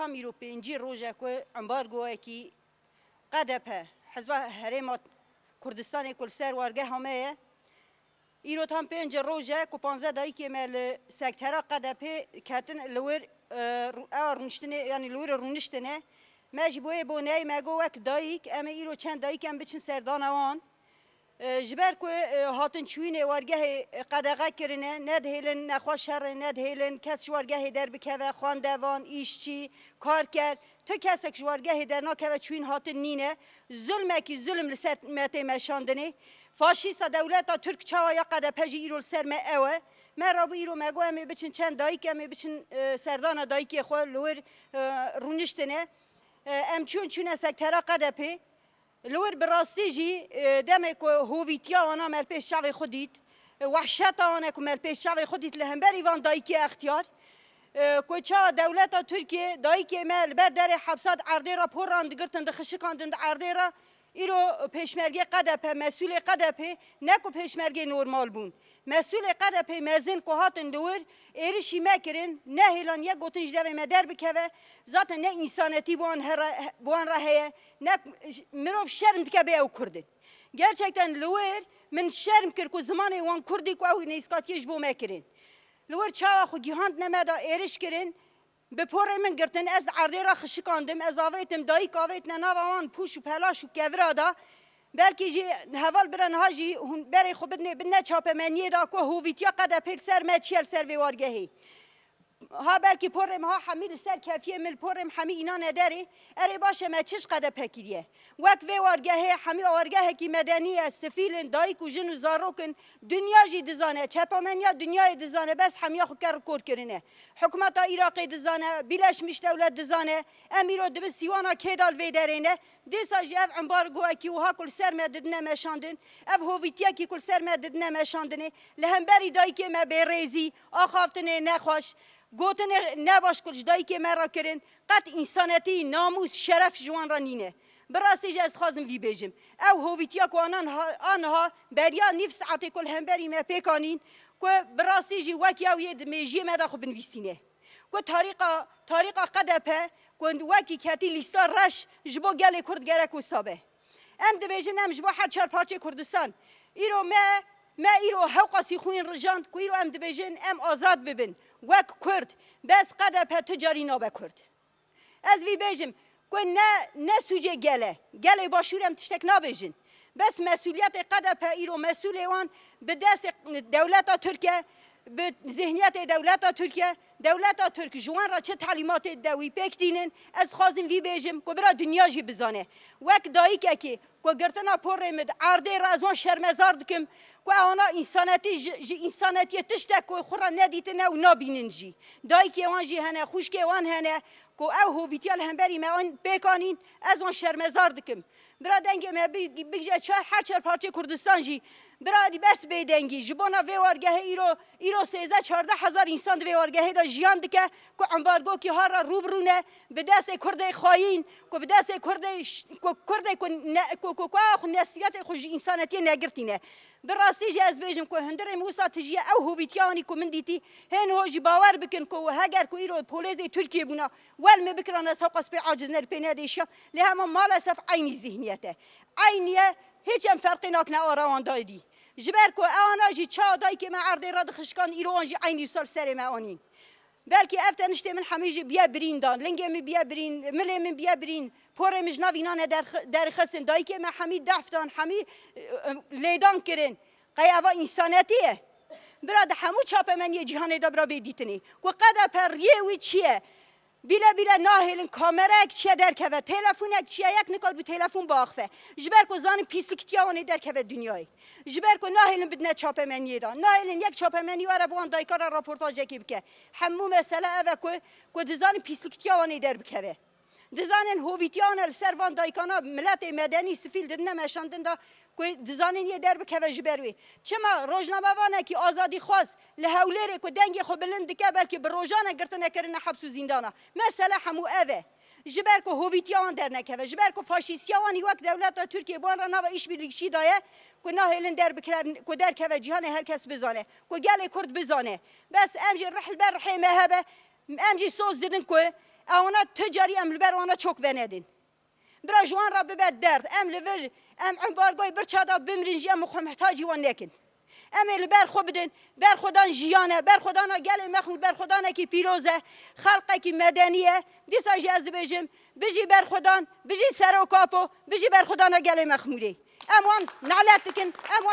میرو پنجی روزه که امبارگو کی قدپه حزب هرم کردستان کل سر وارگه همه ایرو تام پنج روزه که 15 دقیقه مل سکترا قدپه کتن لور رونشتنه یعنی لور رونشتنه مجبوره بونه مگو وک دایک اما ایرو چند دایک ام بچن سردانوان جبر که هاتن چوینه وارگه قدقه کرنه ندهیلن نخواش شر ندهیلن کس وارگه در بکوه خواندوان ایشچی کار کرد تو کسک وارگه در ناکوه چوین هاتن نینه ظلمکی ظلم لسر مته مشاندنه فاشیستا دولتا ترک چاوا یا قده پجی ایرو لسر ما اوه من رابو ایرو مگو امی بچن چند دایک امی بچن سردان دایکی خواه لور رونشتنه ام چون سکترا قده پی لور براستی جی دمه که هویتیا آنها مل پیش شاوی خودید وحشت آنها که مل پیش شاوی خودید لهمبری وان دایکی اختیار که چا دولت ترکیه دایکی مل بر در حبسات عرضه را پر راندگرتن دخشکاندن عرضه را ایرو پیشمرگی قدپه مسئول قدپه نکو پیشمرگی نورمال بون مسئول قدپه مزن که هاتن دور ایرشی مکرن نه هیلان یک گوتنج دوی مدر بکوه ذات نه انسانتی بوان راهیه نه مروف شرم دکه به او کردن gerçekten لور من شرم کرد که زمان وان کردی که او نیسکاتیش بو مکرن لور چاوا خو گیهاند نمدا ایرش کرن به پور من گرتن از عرضه را خشکاندم از آویتم دایی کاویت نناوان پوش و پلاش و کورادا بلکه جی حوال برن هاجی برای خو بدنه چاپ منیه دا که هویتیا قده پر سر ما چیل سر وارگهی ها بلکه پورم ها حمیل سر کافیه مل پورم حمی اینا نداری اری باشه ما چش قده پکیریه وقت و وارگهی حمی وارگهی کی مدنی استفیلن دایک و جن و زاروکن دنیا جی دزانه چپامنیا دنیای دزانه بس حمی خو کار کور کرینه حکومت عراقی دزانه بیلش مش دولت دزانه امیرو دب سیوانا کیدال و درینه دیسا جاف امبارگو کی و ها کل سر مددنه مشاندن اف هویتیا کی کل سر مددنه مشاندنه لهمبری دایک ما بیریزی آخافتنه نخوش گوتن نباش کلش دایی که مرا کرن قط انسانیتی ناموس شرف جوان را نینه براستی از خازم وی بیجم او هویتیا که آنها بریا نیف ساعتی کل همبری ما پیکانین که براستی جی وکی او ید میجی مدا خو بنویسینه که طریقا قدپه که وکی کتی لیستا رش جبو گل کرد گرک و سابه ام دبیجن ام جبو هر چار پارچه کردستان ایرو ما ایرو حقاسی خوین رجاند که ایرو ام دبیجن ام آزاد ببین وک کرد بس قده پر تجاری نابه کرد از وی بیجم که نه سوجه گله باشورم تشتک نابیجن بس مسئولیت قده پر ایرو مسئول وان به دست دولت ترکیه به ذهنیت دولت ترکیه دولت ترک جوان را چه تعلیمات دوی پکتینن از خازم وی بیجم که برا دنیا جی بزانه وک دایی که گرتنا پر مد عرضه را از وان شرمزار دکم که آنها انسانیتی تشتک که خورا ندیتنه و نابینن جی دایی که وان جی هنه خوش که وان هنه که او هویتیال همبری ما آن بکانین از وان شرمزار دکم برا دنگی ما بگجه چه هر چهار پارچه کردستان جی برا دی بس بیدنگی جبونا وی وارگه ایرو 13-14 انسان وی وارگه دا جیان دکه که امبارگو که ها را روبرونه به دست کرده خواهین که به دست کرده که نسیت خوش انسانیتی نگرتینه براستی جی از بیجم که هندر موسا تجیه او هویتیانی که من دیتی هن هوجی باور بکن که هگر که ایرو پولیزی ترکیه بونا ول مبکران از حقاس پی عاجز نر پی ندیشا لهم مالسف عینی ذهنیته عینیه هیچ هم فرقی ناکنه آروان دایدی جبر که آنا جی چا دایی که من عرضه را دخشکان ایرو آنجی عینی سال سر ما آنین بلکه افتنشته من همیشه بیا برین دان لنگه می بیا برین مله من بیا برین پور مجنا وینانه در خسن دایی که من همی دفتان همی لیدان کرن قیاوا انسانیتیه براد همو چاپ من یه جهان دبرا بیدیتنی و قد پر ریوی چیه بیلا ناهلن کامرک چیه در که تلفونک چیه یک نکات به تلفن باخفه جبر کو زان پیسلکتیاونی در که دنیای جبر کو ناهلن بدنا چاپ من یدا ناهلن یک چاپ من یواره بوان دایکار راپورتاج کی بکه همو مسئله اوه کو دزان پیسلکتیاونی در بکه دزانن هویتیان السروان دایکانا ملت مدنی سفیل ددنه مشاندن دا که دزانن یه در بکه جبروی چما روزنامه وانه کی آزادی خواست لهولره که دنگ خو بلند که بلکه به روزانه گرتن نکرن حبس و زندانه مسئله همو اوه جبر که هویتیان در نکه جبر که فاشیستیانی وقت دولت ترکیه بان را نو ایش بیلیشی دایه که ناهلن در بکرن که در که جهان هر کس بزانه که گل کرد بزانه بس امجی رحل بر رحمه هبه امجی سوز ددن که اونا تجاری ام لبر وانا چوک بندین برا جوان را ببد درد ام لور ام امبارگوی برچادا بمرینجی ام خو محتاجی وان نکن ام لبر خو بدن بر خدان جیانه بر خدان گل مخمود بر خدان کی پیروزه خلق کی مدنیه دیسا جاز بجم بجی بر خدان بجی سر و کاپو بجی بر خدان گل مخمودی ام وان نعلتکن ام